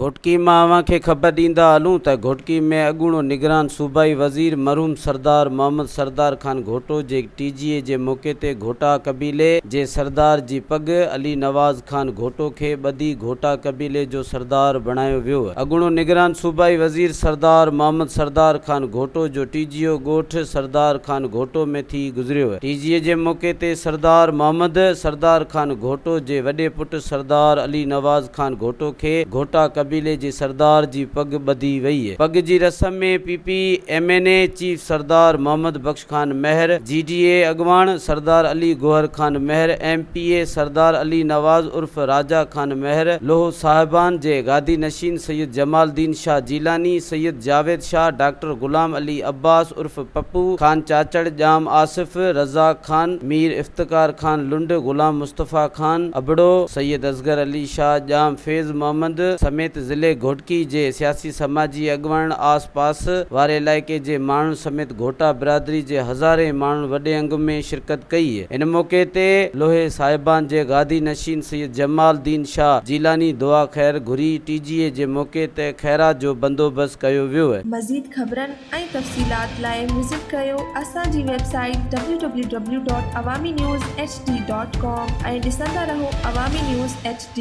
घोटकी मां अव्हांखे ख़बर ॾींदा हलूं त घोटकी में अॻूणो निगरान सूबाई वज़ीर मरहूम सरदार मोहम्मद सरदार खान घोटो जे टीजीए जे मौक़े ते घोटा कबीले जे सरदार जी पग अली नवाज़ खान घोटो खे ॿधी घोटा कबीले जो सरदार बणायो वियो। अॻूणो निगरान सूबाई वज़ीर सरदार मोहम्मद सरदार खान घोटो जो टीजीओ ॻोठ सरदार खान घोटो में थी गुज़रियो। टीजीए जे मौक़े ते सरदार मोहम्मद सरदार खान घोटो जे वॾे पुट सरदार अली नवाज़ खान घोटो खे घोटा कबीले जे सरदार जी पग ॿधी वई। पग जी रस्म में PPMNA चीफ सरदार मोहम्मद बख्श खान महर, GDA अॻवान सरदार अली गोहर खान महर, MPA सरदार अली नवाज़ उर्फ राजा खान महर, लोह साहिबान जे गादी नशीन सैयद जमालदीन शाह जीलानी, सैयद जावेद शाह, डॉक्टर गुलाम अली अब्बास उर्फ पप्पू खान चाचड़, जाम आसिफ, रज़ाक खान, मीर इफ्तिकार खान लुंड, गुलाम मुस्तफ़ा खान अबड़ो, सैयद असगर अली शाह, जाम फैज़ मोहम्मद समेत ज़िले घोटकी जे सियासी समाजी अॻवान, आस पास वारे इलाइक़े जे माण्हुनि समेत घोटा बिरादरी जे हज़ारे माण्हुनि वॾे अंग में शिरकत कई। इन मौक़े ते लोहे साहिबान जे गादी नशीन सैयद जमालदीन शाह जीलानी दुआ ख़ैर घुरी। टीजीए जे मौक़े ते खैरात जो बंदोबस्त कयो वियो। मज़ीद ख़बरनि ऐं तफ़सीलात लाइ विज़िट कयो असांजी वेबसाइट www.awamiNewsHD.com ऐं ॾिसंदा रहो अवामी न्यूज़ HD।